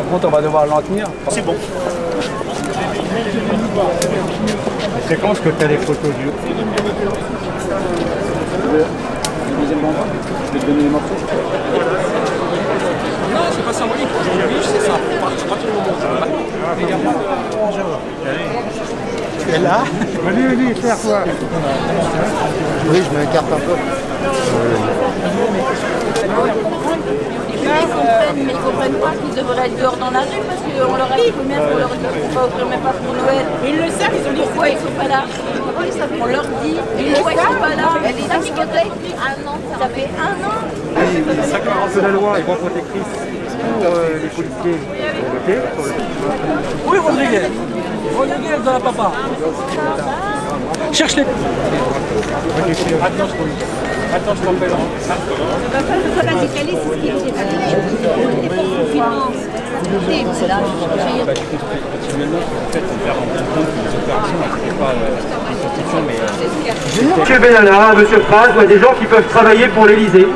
contre, on va devoir l'en tenir. C'est bon. C'est quand ce que tu as les photos du... Deuxième bandeau, je vais te donner les morceaux. Non, c'est pas symbolique. Aujourd'hui, c'est ça. À partir du moment où tu es là. Vas-y, faire quoi? Oui, je m'écarte un peu. Mais ils comprennent pas qu'ils devraient être dehors dans la rue parce qu'on leur a dit combien pour leur dire qu'on va ouvrir même pas pour Noël. Ils le savent, ils ont dit pourquoi ils sont pas là. On leur dit pourquoi ils sont pas là. Ça fait un an. C'est la loi et voie protectrice pour les policiers. Oui, Rodriguez. Rodriguez dans la papa. Cherche-les. Attends, je t'appelle. La syndicaliste, c'est ce qui est Monsieur Benalla, Monsieur Praz, il y a des gens qui peuvent travailler pour l'Elysée.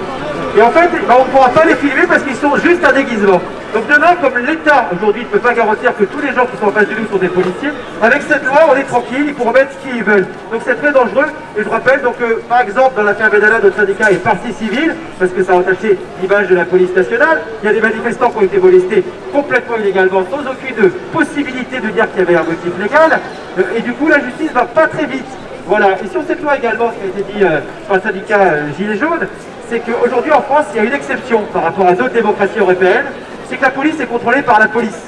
Et en fait, on ne pourra pas les filmer parce qu'ils sont juste un déguisement. Donc demain, comme l'État aujourd'hui ne peut pas garantir que tous les gens qui sont en face de nous sont des policiers, avec cette loi, on est tranquille, ils pourront mettre qui ils veulent. Donc c'est très dangereux. Et je rappelle donc par exemple, dans l'affaire Benalla, notre syndicat est partie civile, parce que ça a entaché l'image de la police nationale. Il y a des manifestants qui ont été molestés complètement illégalement, sans aucune possibilité de dire qu'il y avait un motif légal. Et du coup, la justice va pas très vite. Voilà. Et sur cette loi également, ce qui a été dit par le syndicat Gilets jaunes, c'est qu'aujourd'hui en France, il y a une exception par rapport à d'autres démocraties européennes, c'est que la police est contrôlée par la police.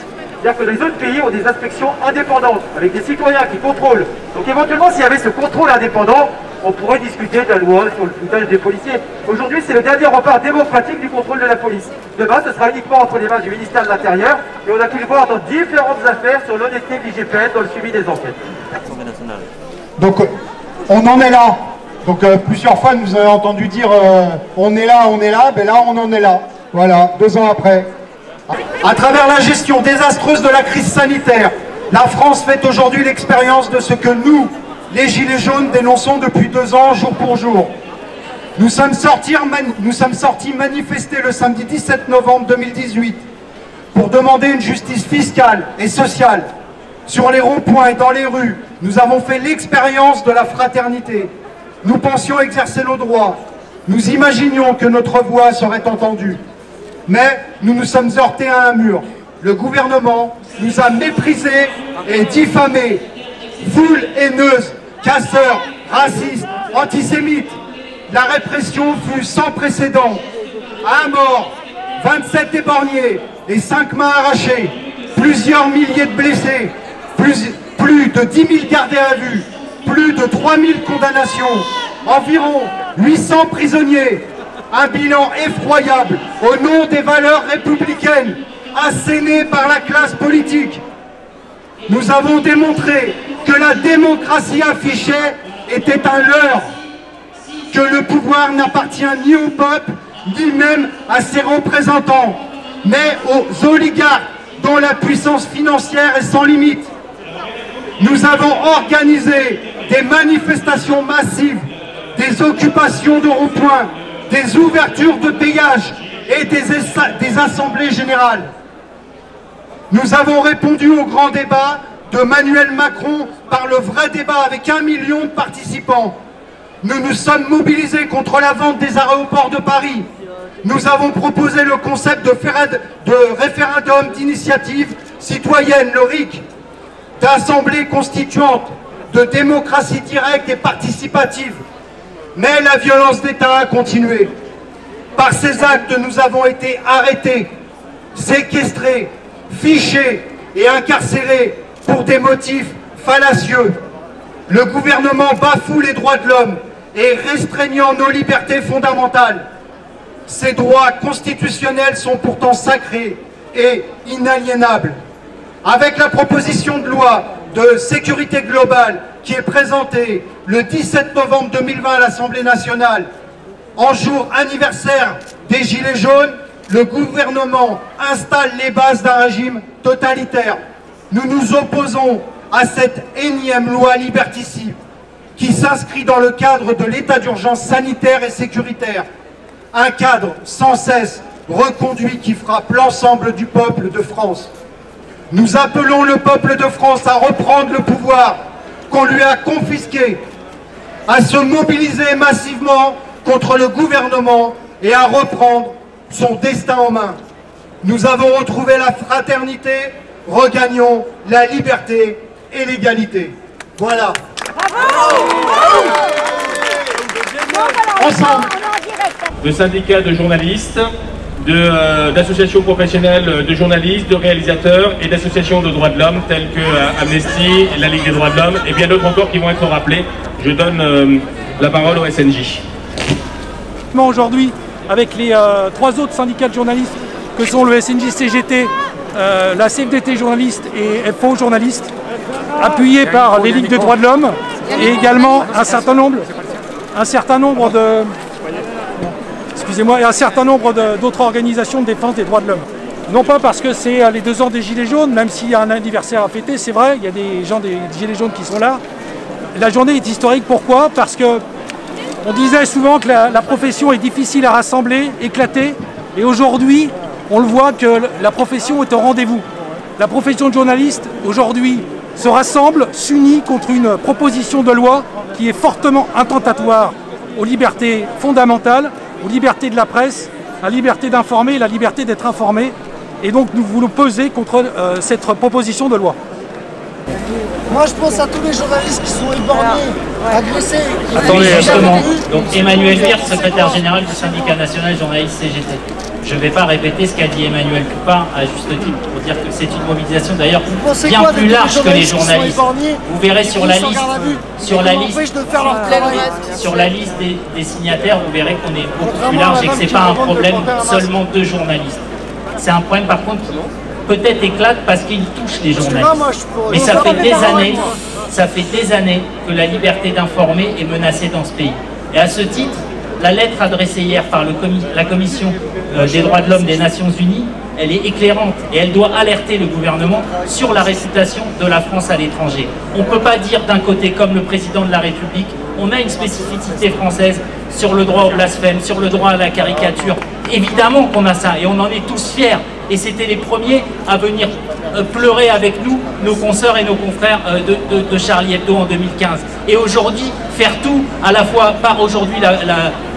C'est-à-dire que les autres pays ont des inspections indépendantes, avec des citoyens qui contrôlent. Donc éventuellement, s'il y avait ce contrôle indépendant, on pourrait discuter de la loi sur le foutage des policiers. Aujourd'hui, c'est le dernier rempart démocratique du contrôle de la police. Demain, ce sera uniquement entre les mains du ministère de l'Intérieur, et on a pu le voir dans différentes affaires sur l'honnêteté de l'IGPN dans le suivi des enquêtes. Donc, on en est là. Donc plusieurs fois, nous avons entendu dire on est là, ben là, on en est là. Voilà, 2 ans après. À travers la gestion désastreuse de la crise sanitaire, la France fait aujourd'hui l'expérience de ce que nous, les Gilets jaunes, dénonçons depuis 2 ans, jour pour jour. Nous sommes sortis manifester le samedi 17 novembre 2018 pour demander une justice fiscale et sociale. Sur les ronds-points et dans les rues, nous avons fait l'expérience de la fraternité. Nous pensions exercer nos droits. Nous imaginions que notre voix serait entendue. Mais nous nous sommes heurtés à un mur. Le gouvernement nous a méprisés et diffamés. Foule haineuse, casseurs, racistes, antisémites. La répression fut sans précédent. 1 mort, 27 éborgnés et 5 mains arrachées. Plusieurs milliers de blessés. Plus de 10 000 gardés à vue. Plus de 3 000 condamnations, environ 800 prisonniers, un bilan effroyable au nom des valeurs républicaines assénées par la classe politique. Nous avons démontré que la démocratie affichée était un leurre, que le pouvoir n'appartient ni au peuple, ni même à ses représentants, mais aux oligarques dont la puissance financière est sans limite. Nous avons organisé des manifestations massives, des occupations de ronds-points, des ouvertures de péage et des assemblées générales. Nous avons répondu au grand débat de Emmanuel Macron par le vrai débat avec 1 million de participants. Nous nous sommes mobilisés contre la vente des aéroports de Paris. Nous avons proposé le concept de référendum d'initiative citoyenne, le RIC, d'assemblée constituante, de démocratie directe et participative. Mais la violence d'État a continué. Par ces actes, nous avons été arrêtés, séquestrés, fichés et incarcérés pour des motifs fallacieux. Le gouvernement bafoue les droits de l'homme et restreignant nos libertés fondamentales. Ces droits constitutionnels sont pourtant sacrés et inaliénables. Avec la proposition de loi de sécurité globale qui est présentée le 17 novembre 2020 à l'Assemblée nationale, en jour anniversaire des Gilets jaunes, le gouvernement installe les bases d'un régime totalitaire. Nous nous opposons à cette énième loi liberticide qui s'inscrit dans le cadre de l'état d'urgence sanitaire et sécuritaire. Un cadre sans cesse reconduit qui frappe l'ensemble du peuple de France. Nous appelons le peuple de France à reprendre le pouvoir qu'on lui a confisqué, à se mobiliser massivement contre le gouvernement et à reprendre son destin en main. Nous avons retrouvé la fraternité, regagnons la liberté et l'égalité. Voilà. Ensemble. De syndicats de journalistes, d'associations professionnelles de journalistes, de réalisateurs et d'associations de droits de l'homme telles que Amnesty, la Ligue des droits de l'homme et bien d'autres encore qui vont être rappelés. Je donne la parole au SNJ. Aujourd'hui, avec les 3 autres syndicats de journalistes que sont le SNJ-CGT, la CFDT journaliste et FO journaliste, appuyés par les Ligues des droits de l'homme et également un certain nombre d'autres organisations de défense des droits de l'homme. Non pas parce que c'est les 2 ans des Gilets jaunes, même s'il y a un anniversaire à fêter, c'est vrai, il y a des gens des Gilets jaunes qui sont là. La journée est historique, pourquoi? Parce que on disait souvent que la profession est difficile à rassembler, éclater, et aujourd'hui, on le voit que la profession est au rendez-vous. La profession de journaliste, aujourd'hui, se rassemble, s'unit contre une proposition de loi qui est fortement attentatoire aux libertés fondamentales, aux libertés de la presse, à la liberté d'informer et la liberté d'être informé. Et donc nous voulons peser contre cette proposition de loi. Moi je pense à tous les journalistes qui sont éborgnés, agressés. Attendez, justement. Donc Emmanuel Wirth, secrétaire général du syndicat national journaliste CGT. Je ne vais pas répéter ce qu'a dit Emmanuel Toupin à juste titre pour dire que c'est une mobilisation d'ailleurs bien plus large que les journalistes. Vous verrez sur la liste des signataires, vous verrez qu'on est beaucoup plus large et que ce n'est pas un problème seulement de journalistes. C'est un problème par contre qui peut-être éclate parce qu'il touche les journalistes. Mais ça fait des années que la liberté d'informer est menacée dans ce pays. Et à ce titre, la lettre adressée hier par la Commission des droits de l'homme des Nations Unies, elle est éclairante et elle doit alerter le gouvernement sur la réputation de la France à l'étranger. On ne peut pas dire d'un côté, comme le président de la République, on a une spécificité française sur le droit au blasphème, sur le droit à la caricature. Évidemment qu'on a ça et on en est tous fiers. Et c'était les premiers à venir pleurer avec nous, nos consoeurs et nos confrères de Charlie Hebdo en 2015. Et aujourd'hui, faire tout, à la fois par aujourd'hui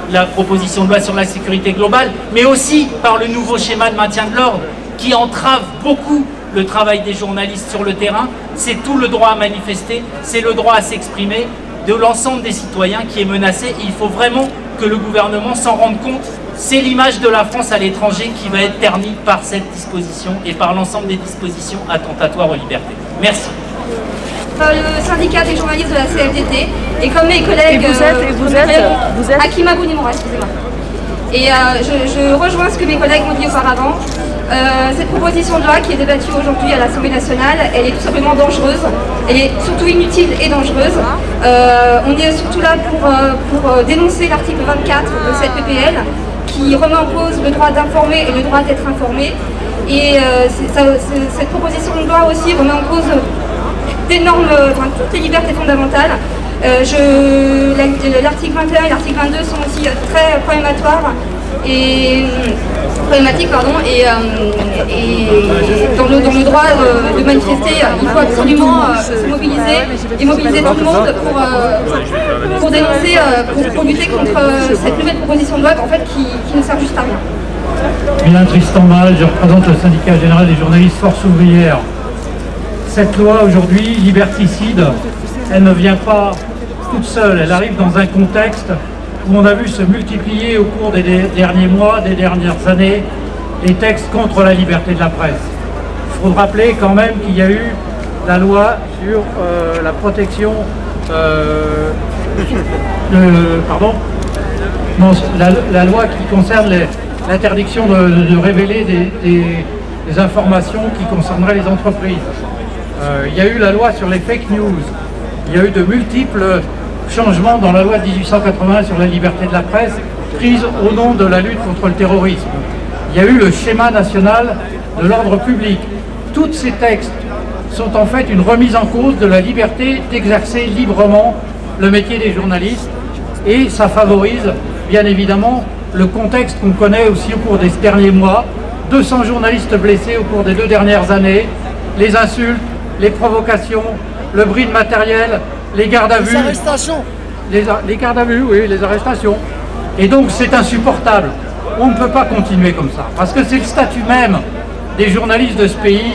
la proposition de loi sur la sécurité globale, mais aussi par le nouveau schéma de maintien de l'ordre qui entrave beaucoup le travail des journalistes sur le terrain. C'est tout le droit à manifester, c'est le droit à s'exprimer de l'ensemble des citoyens qui est menacé. Il faut vraiment que le gouvernement s'en rende compte. C'est l'image de la France à l'étranger qui va être ternie par cette disposition et par l'ensemble des dispositions attentatoires aux libertés. Merci. Le syndicat des journalistes de la CFDT et comme mes collègues... Vous êtes Hakim Abou Nimora, excusez-moi. Et je rejoins ce que mes collègues ont dit auparavant. Cette proposition de loi qui est débattue aujourd'hui à l'Assemblée nationale, elle est tout simplement dangereuse. Elle est surtout inutile et dangereuse. On est surtout là pour dénoncer l'article 24 de cette PPL qui remet en cause le droit d'informer et le droit d'être informé. Et cette proposition de loi aussi remet en cause toutes les libertés fondamentales. L'article 21 et l'article 22 sont aussi très problématiques, dans le droit de manifester, il faut absolument se mobiliser et mobiliser tout le monde pour dénoncer, pour lutter contre cette nouvelle proposition de loi en fait, qui ne sert juste à rien. Bien Tristan Mal, je représente le syndicat général des journalistes Force ouvrière. Cette loi aujourd'hui, liberticide, elle ne vient pas toute seule, elle arrive dans un contexte où on a vu se multiplier au cours des derniers mois, des dernières années, les textes contre la liberté de la presse. Il faut rappeler quand même qu'il y a eu la loi sur la protection la loi qui concerne l'interdiction de révéler des informations qui concerneraient les entreprises. Il y a eu la loi sur les fake news. Il y a eu de multiples changements dans la loi de 1880 sur la liberté de la presse, prise au nom de la lutte contre le terrorisme. Il y a eu le schéma national de l'ordre public. Tous ces textes sont en fait une remise en cause de la liberté d'exercer librement le métier des journalistes et ça favorise bien évidemment le contexte qu'on connaît aussi au cours des derniers mois. 200 journalistes blessés au cours des 2 dernières années, les insultes, les provocations, le bris de matériel, les gardes à vue. Les arrestations. Les gardes à vue, oui, les arrestations. Et donc c'est insupportable. On ne peut pas continuer comme ça, parce que c'est le statut même des journalistes de ce pays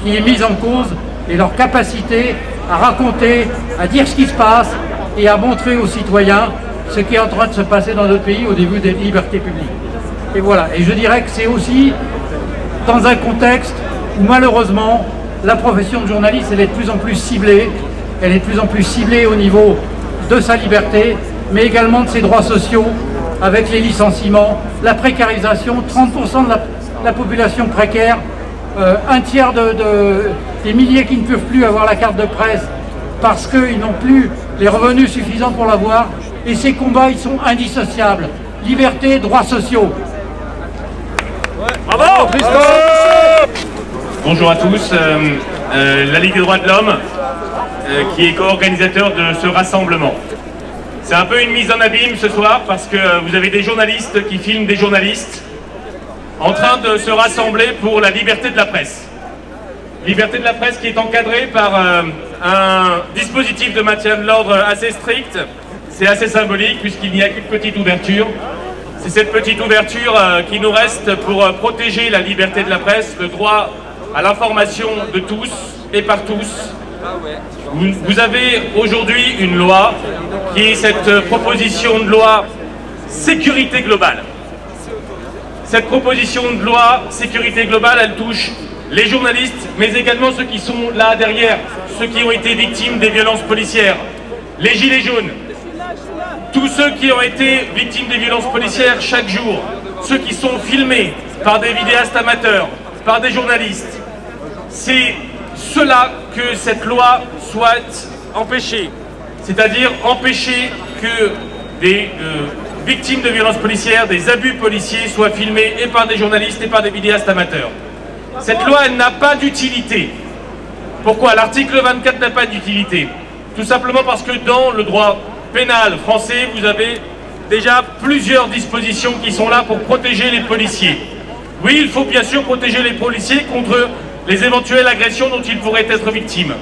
qui est mis en cause et leur capacité à raconter, à dire ce qui se passe et à montrer aux citoyens ce qui est en train de se passer dans notre pays au début des libertés publiques. Et voilà, et je dirais que c'est aussi dans un contexte où malheureusement la profession de journaliste elle est de plus en plus ciblée, elle est de plus en plus ciblée au niveau de sa liberté, mais également de ses droits sociaux, avec les licenciements, la précarisation, 30% de la population précaire, un tiers des milliers qui ne peuvent plus avoir la carte de presse parce qu'ils n'ont plus les revenus suffisants pour l'avoir, et ces combats ils sont indissociables. Liberté, droits sociaux. Bravo Bonjour à tous, la Ligue des droits de l'homme qui est co-organisateur de ce rassemblement. C'est un peu une mise en abîme ce soir parce que vous avez des journalistes qui filment des journalistes en train de se rassembler pour la liberté de la presse. Liberté de la presse qui est encadrée par un dispositif de maintien de l'ordre assez strict. C'est assez symbolique puisqu'il n'y a qu'une petite ouverture. C'est cette petite ouverture qui nous reste pour protéger la liberté de la presse, le droit à l'information de tous et par tous. Vous avez aujourd'hui une loi qui est cette proposition de loi sécurité globale. Cette proposition de loi sécurité globale, elle touche les journalistes, mais également ceux qui sont là derrière, ceux qui ont été victimes des violences policières, les gilets jaunes, tous ceux qui ont été victimes des violences policières chaque jour, ceux qui sont filmés par des vidéastes amateurs, par des journalistes. C'est cela que cette loi souhaite empêcher, c'est-à-dire empêcher que des victimes de violences policières, des abus policiers soient filmés et par des journalistes et par des vidéastes amateurs. Cette loi, elle n'a pas d'utilité. Pourquoi? L'article 24 n'a pas d'utilité. Tout simplement parce que dans le droit pénal français, vous avez déjà plusieurs dispositions qui sont là pour protéger les policiers. Oui, il faut bien sûr protéger les policiers contre les éventuelles agressions dont ils pourraient être victimes.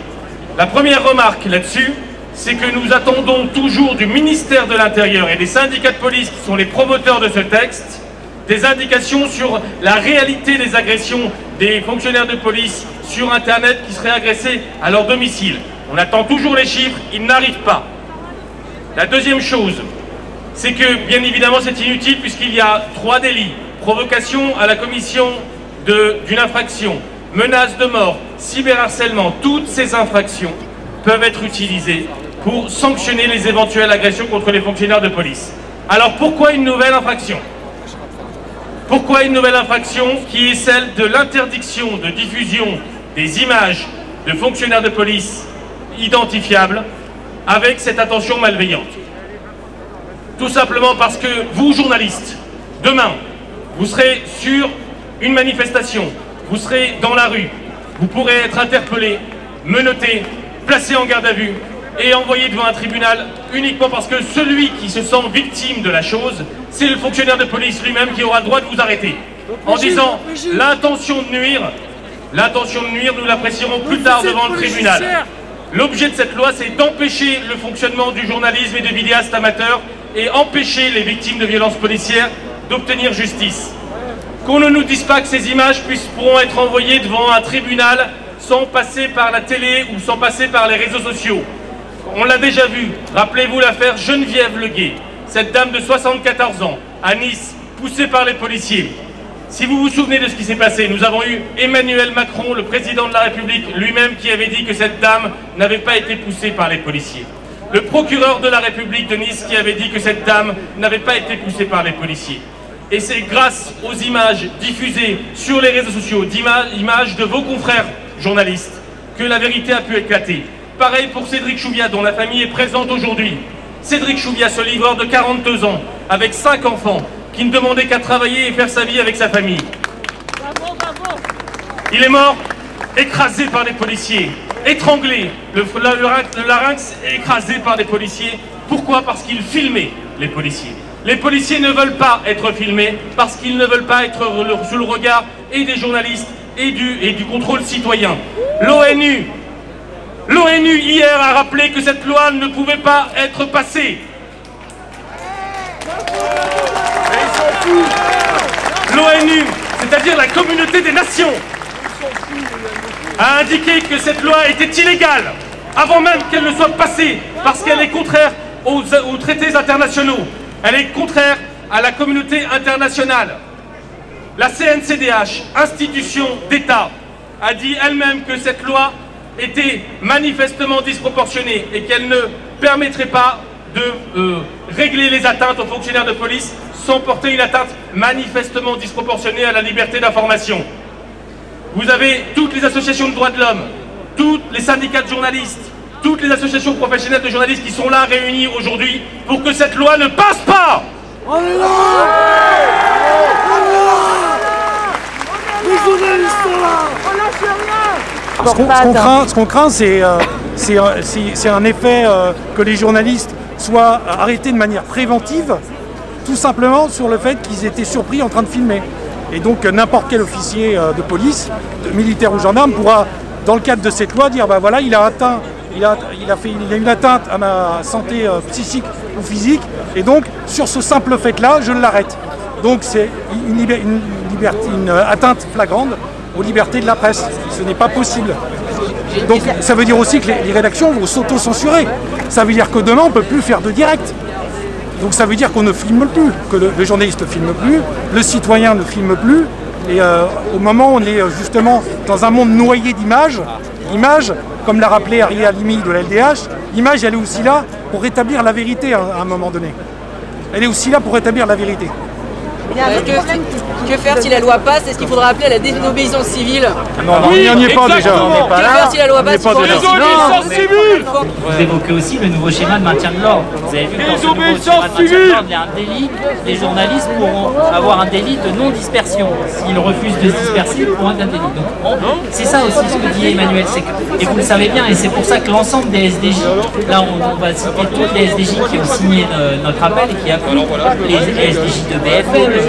La première remarque là-dessus, c'est que nous attendons toujours du ministère de l'Intérieur et des syndicats de police qui sont les promoteurs de ce texte, des indications sur la réalité des agressions des fonctionnaires de police sur Internet qui seraient agressés à leur domicile. On attend toujours les chiffres, ils n'arrivent pas. La deuxième chose, c'est que bien évidemment c'est inutile puisqu'il y a 3 délits. Provocation à la commission d'une infraction, menace de mort, cyberharcèlement, toutes ces infractions peuvent être utilisées pour sanctionner les éventuelles agressions contre les fonctionnaires de police. Alors pourquoi une nouvelle infraction? Pourquoi une nouvelle infraction qui est celle de l'interdiction de diffusion des images de fonctionnaires de police identifiables avec cette intention malveillante? Tout simplement parce que vous, journalistes, demain, vous serez sur une manifestation, vous serez dans la rue, vous pourrez être interpellé, menotté, placé en garde à vue et envoyé devant un tribunal uniquement parce que celui qui se sent victime de la chose, c'est le fonctionnaire de police lui-même qui aura le droit de vous arrêter. En disant l'intention de nuire, nous l'apprécierons plus tard devant le tribunal. L'objet de cette loi, c'est d'empêcher le fonctionnement du journalisme et des vidéastes amateurs et empêcher les victimes de violences policières d'obtenir justice. Qu'on ne nous dise pas que ces images pourront être envoyées devant un tribunal sans passer par la télé ou sans passer par les réseaux sociaux. On l'a déjà vu, rappelez-vous l'affaire Geneviève Leguet, cette dame de 74 ans, à Nice, poussée par les policiers. Si vous vous souvenez de ce qui s'est passé, nous avons eu Emmanuel Macron, le président de la République, lui-même qui avait dit que cette dame n'avait pas été poussée par les policiers. Le procureur de la République de Nice qui avait dit que cette dame n'avait pas été poussée par les policiers. Et c'est grâce aux images diffusées sur les réseaux sociaux, images de vos confrères journalistes, que la vérité a pu éclater. Pareil pour Cédric Chouviat, dont la famille est présente aujourd'hui. Cédric Chouviat, ce livreur de 42 ans, avec 5 enfants, qui ne demandait qu'à travailler et faire sa vie avec sa famille. Bravo, bravo. Il est mort écrasé par les policiers, étranglé, le larynx écrasé par des policiers. Pourquoi? Parce qu'il filmait les policiers. Les policiers ne veulent pas être filmés parce qu'ils ne veulent pas être sous le regard et des journalistes et du contrôle citoyen. L'ONU hier a rappelé que cette loi ne pouvait pas être passée. L'ONU, c'est-à-dire la communauté des nations, a indiqué que cette loi était illégale avant même qu'elle ne soit passée parce qu'elle est contraire aux traités internationaux. Elle est contraire à la communauté internationale. La CNCDH, institution d'État, a dit elle-même que cette loi était manifestement disproportionnée et qu'elle ne permettrait pas de régler les atteintes aux fonctionnaires de police sans porter une atteinte manifestement disproportionnée à la liberté d'information. Vous avez toutes les associations de droits de l'homme, tous les syndicats de journalistes, toutes les associations professionnelles de journalistes qui sont là réunies aujourd'hui pour que cette loi ne passe pas. On est là. Les journalistes sont là. On lâche rien. Ce qu'on craint, c'est un effet que les journalistes soient arrêtés de manière préventive, tout simplement sur le fait qu'ils étaient surpris en train de filmer. Et donc n'importe quel officier de police, militaire ou gendarme, pourra, dans le cadre de cette loi, dire bah voilà, il a eu une atteinte à ma santé psychique ou physique, et donc sur ce simple fait-là, je l'arrête. Donc c'est une atteinte flagrante aux libertés de la presse. Ce n'est pas possible. Donc ça veut dire aussi que les rédactions vont s'auto-censurer. Ça veut dire que demain on ne peut plus faire de direct. Donc ça veut dire qu'on ne filme plus, que le journaliste ne filme plus, le citoyen ne filme plus. Et au moment où on est justement dans un monde noyé d'images, l'image, comme l'a rappelé Ariel Halimi de la LDH, l'image elle est aussi là pour rétablir la vérité à un moment donné. Elle est aussi là pour rétablir la vérité. Que faire si la loi passe? Est-ce qu'il faudra appeler à la désobéissance civile? Non, oui, on n'y est pas déjà. Que faire si la loi passe? Vous évoquez aussi le nouveau schéma de maintien de l'ordre. Vous avez vu que dans ce nouveau schéma de maintien de l'ordre, il y a un délit. Les journalistes pourront avoir un délit de non-dispersion. S'ils refusent de se disperser, ils pourront être un délit. Donc c'est ça aussi ce que dit Emmanuel. Et vous le savez bien, et c'est pour ça que l'ensemble des SDJ, là on va citer toutes les SDJ qui ont signé notre appel et qui appuient les SDJ de BFM, de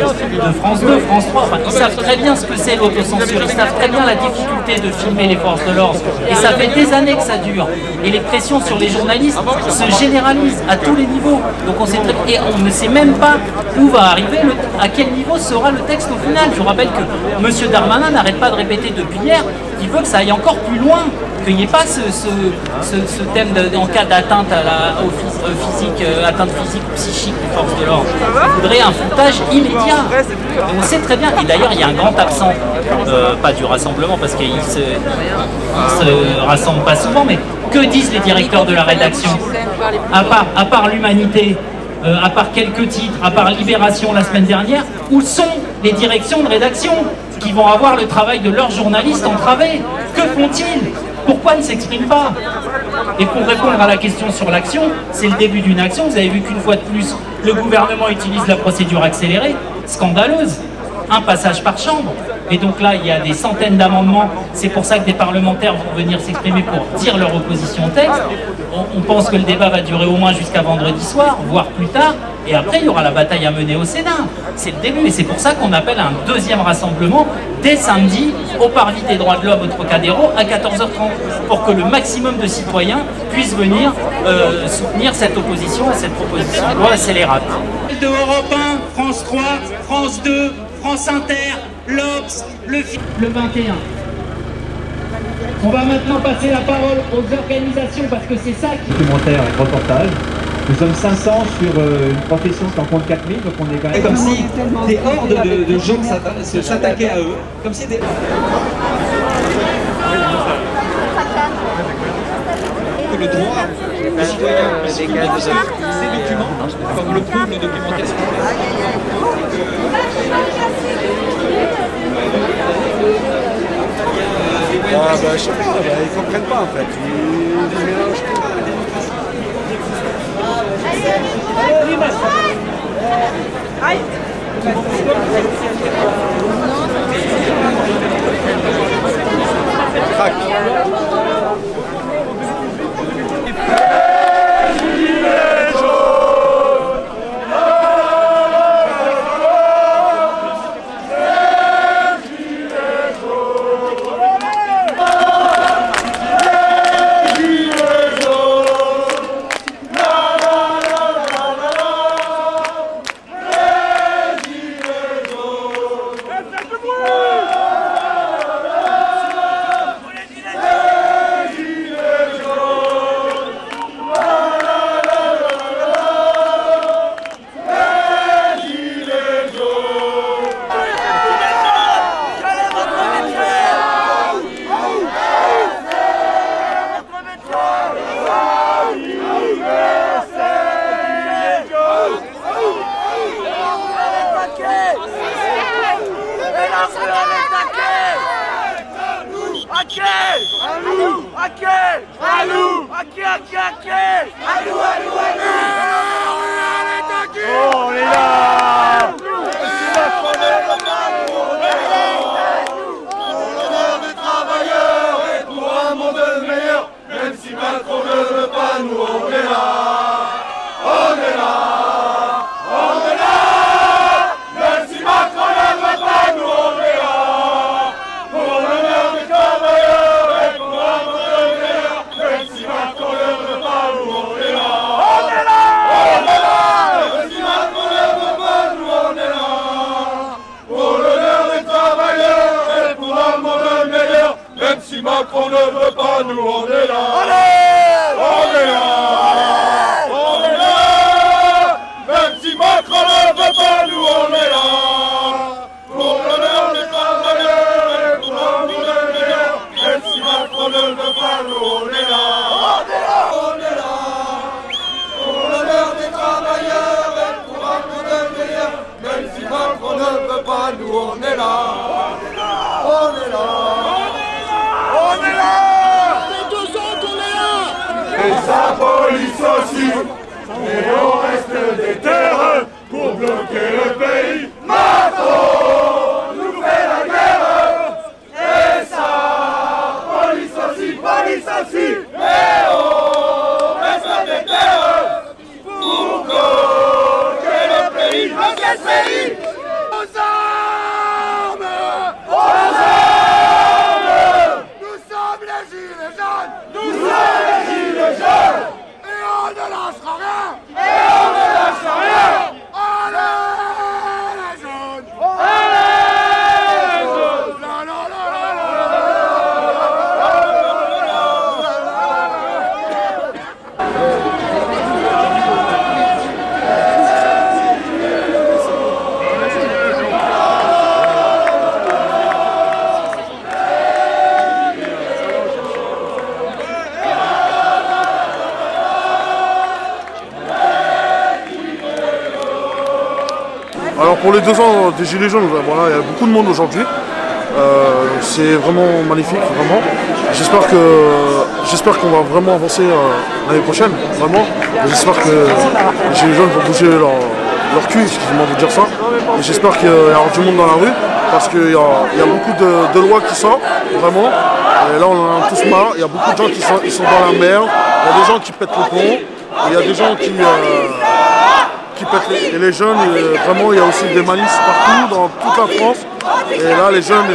France 2, France 3, enfin, ils savent très bien ce que c'est l'autocensure, ils savent très bien la difficulté de filmer les forces de l'ordre, et ça fait des années que ça dure, et les pressions sur les journalistes se généralisent à tous les niveaux, donc et on ne sait même pas où va arriver, à quel niveau sera le texte au final. Je vous rappelle que M. Darmanin n'arrête pas de répéter depuis hier qu'il veut que ça aille encore plus loin, qu'il n'y ait pas ce thème en cas d'atteinte atteinte physique ou psychique des forces de l'ordre. Il faudrait un foutage immédiat. Et on sait très bien, et d'ailleurs il y a un grand absent, pas du rassemblement parce qu'il se rassemble pas souvent, mais que disent les directeurs de la rédaction? À part l'Humanité, à part quelques titres, à part Libération la semaine dernière, où sont les directions de rédaction qui vont avoir le travail de leurs journalistes entravé? Que font-ils? Pourquoi ils ne s'expriment pas? Et pour répondre à la question sur l'action, c'est le début d'une action. Vous avez vu qu'une fois de plus, le gouvernement utilise la procédure accélérée, scandaleuse, un passage par chambre. Et donc là, il y a des centaines d'amendements. C'est pour ça que des parlementaires vont venir s'exprimer pour dire leur opposition au texte. On pense que le débat va durer au moins jusqu'à vendredi soir, voire plus tard. Et après, il y aura la bataille à mener au Sénat. C'est le début. Et c'est pour ça qu'on appelle à un deuxième rassemblement dès samedi au Parvis des droits de l'homme au Trocadéro à 14h30 pour que le maximum de citoyens puissent venir soutenir cette opposition à cette proposition de loi accélérate. De Europe 1, France 3, France 2, France Inter, l'Obs, le 21. On va maintenant passer la parole aux organisations parce que c'est ça qui... Documentaire et reportage. Nous sommes 500 sur une profession qui en compte 4000, donc on est quand même... Comme si des hordes de gens s'attaquaient à eux. Comme si des... Le droit des citoyens puisse publier ces documents, comme le prouve le documentaire. Je sais pas, ils comprennent pas en fait. Ils mélangent tout. On est là. Même si Macron ne veut pas, nous on est là. On est là. On est là. Même si Macron ne veut pas, nous on est là. Pour l'honneur des travailleurs et pour l'amour de meilleur. Même si Macron ne veut pas, nous on est là. On est là. On est là. Même si Macron ne veut pas, nous on est là. Pour l'honneur des travailleurs et pour l'amour de meilleur. Même si Macron ne veut pas, nous on est là. On est là. On est là. Même si Macron ne veut pas, nous on est là. Pour l'honneur des travailleurs et pour l'amour de meilleur. Même si Macron ne veut pas, nous on est là. On est là. On est là. Pour l'honneur des travailleurs et pour l'amour de meilleur. Même si Macron ne veut pas, nous on est là. On est là. On est là. C'est 2 ans qu'on est là. Et sa police aussi. Et on reste des terres pour bloquer le pays. Macron nous fait la guerre. Et sa police aussi. Et on reste des terres pour bloquer le pays. Bloquer le pays. Aux armes. Aux armes. Nous sommes les gilets jaunes. Nous sommes les gilets jaunes. Et on ne lâchera rien. Et on ne lâchera rien. Allez les jaunes. Allez les jaunes. La la la la la. Alors pour les 2 ans des Gilets jaunes, voilà, il y a beaucoup de monde aujourd'hui. C'est vraiment magnifique, vraiment. J'espère qu'on va vraiment avancer l'année prochaine, vraiment. J'espère que les Gilets jaunes vont bouger leur cul, excusez-moi de dire ça. Et j'espère qu'il y aura du monde dans la rue, parce qu'il y a beaucoup de lois qui sortent, vraiment. Et là on en a tous marre, il y a beaucoup de gens qui sont dans la merde, il y a des gens qui pètent le pont, il y a des gens qui pètent les jeunes, vraiment il y a aussi des manifs partout dans toute la France. Et là les jeunes,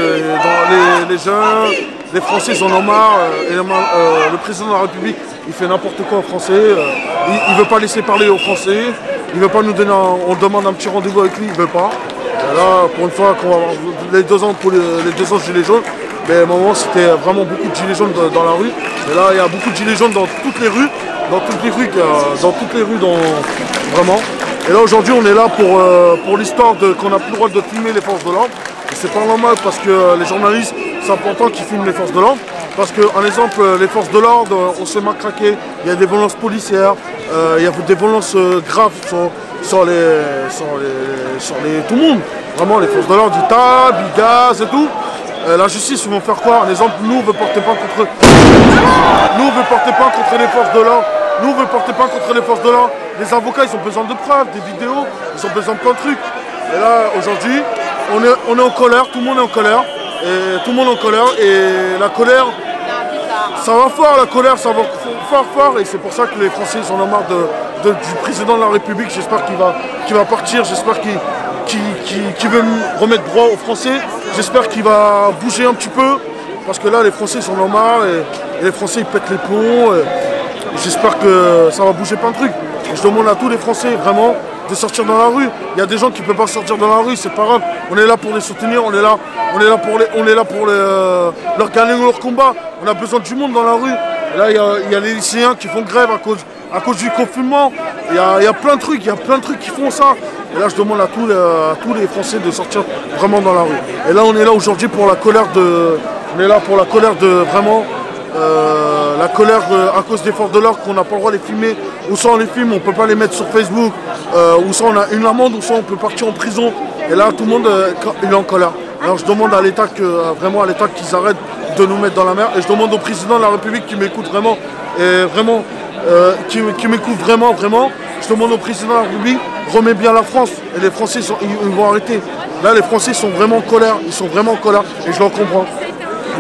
les Français ils en ont marre, et le président de la République il fait n'importe quoi aux Français, il veut pas laisser parler aux Français, il veut pas nous donner, on demande un petit rendez-vous avec lui, il veut pas. Et là pour une fois qu'on va avoir les 2 ans pour les 2 ans de Gilets jaunes, mais à un moment c'était vraiment beaucoup de Gilets jaunes dans la rue. Et là il y a beaucoup de Gilets jaunes dans toutes les rues, vraiment. Et là aujourd'hui on est là pour l'histoire qu'on n'a plus le droit de filmer les forces de l'ordre. Et c'est pas normal parce que les journalistes, c'est important qu'ils filment les forces de l'ordre. Parce que, en exemple, les forces de l'ordre, on s'est matraqué, il y a des violences policières, il y a des violences graves sur tout le monde. Vraiment, les forces de l'ordre, ils tapent, ils gazent et tout. La justice, ils vont faire quoi? En exemple, nous, on veut porter pas contre les forces de l'ordre. Nous, on veut porter pas contre les forces de l'ordre. Les avocats, ils ont besoin de preuves, des vidéos, ils ont besoin de plein de trucs. Et là, aujourd'hui, on est en colère, tout le monde est en colère. Et tout le monde est en colère. Et la colère, ça va fort, la colère, ça va fort. Et c'est pour ça que les Français, ils en ont marre du président de la République. J'espère qu'il va partir, j'espère qu'il veut remettre droit aux Français. J'espère qu'il va bouger un petit peu. Parce que là, les Français, ils en ont marre. Et les Français, ils pètent les plombs. J'espère que ça va bouger plein de trucs. Je demande à tous les Français vraiment de sortir dans la rue. Il y a des gens qui ne peuvent pas sortir dans la rue, c'est pas grave. On est là pour les soutenir, on est là pour leur gagner leur combat. On a besoin du monde dans la rue. Et là, il y a les lycéens qui font grève à cause du confinement. Il y a plein de trucs, qui font ça. Et là, je demande à tous les Français de sortir vraiment dans la rue. Et là, on est là aujourd'hui pour la colère vraiment. La colère à cause des forces de l'ordre qu'on n'a pas le droit de les filmer, ou soit on les filme, on ne peut pas les mettre sur Facebook, ou soit on a une amende, ou soit on peut partir en prison. Et là tout le monde il est en colère. Alors je demande à l'État qu'ils arrêtent de nous mettre dans la merde. Et je demande au président de la République qui m'écoute vraiment, qui m'écoute vraiment, je demande au président de la République, remets bien la France. Et les Français, ils vont arrêter. Là, les Français sont vraiment en colère, et je leur comprends.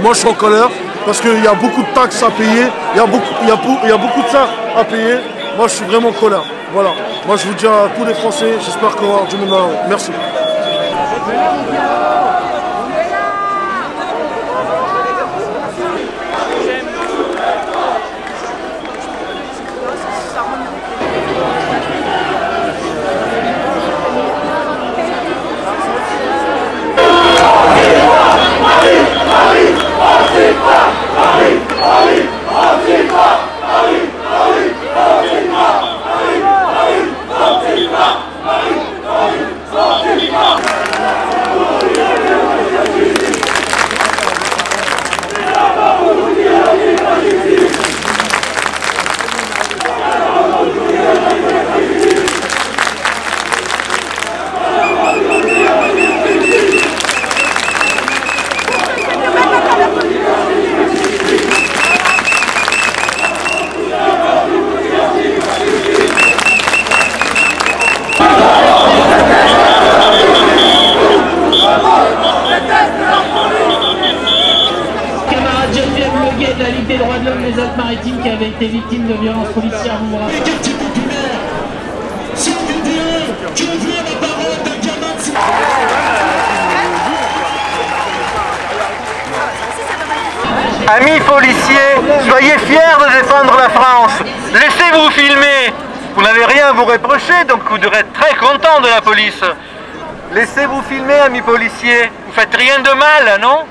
Moi, je suis en colère parce qu'il y a beaucoup de taxes à payer, il y a beaucoup de ça à payer. Moi, je suis vraiment en colère. Voilà. Moi, je vous dis à tous les Français, j'espère qu'on va avoir du monde dans la rue. Merci. De la Ligue des droits de l'homme des Alpes-Maritimes qui avait été victime de violences policières. Les quartiers populaires, s'il vous plaît, je veux la parole d'un gamin de... Amis policiers, soyez fiers de défendre la France. Laissez-vous filmer. Vous n'avez rien à vous reprocher, donc vous devrez être très content de la police. Laissez-vous filmer, amis policiers. Vous faites rien de mal, non ?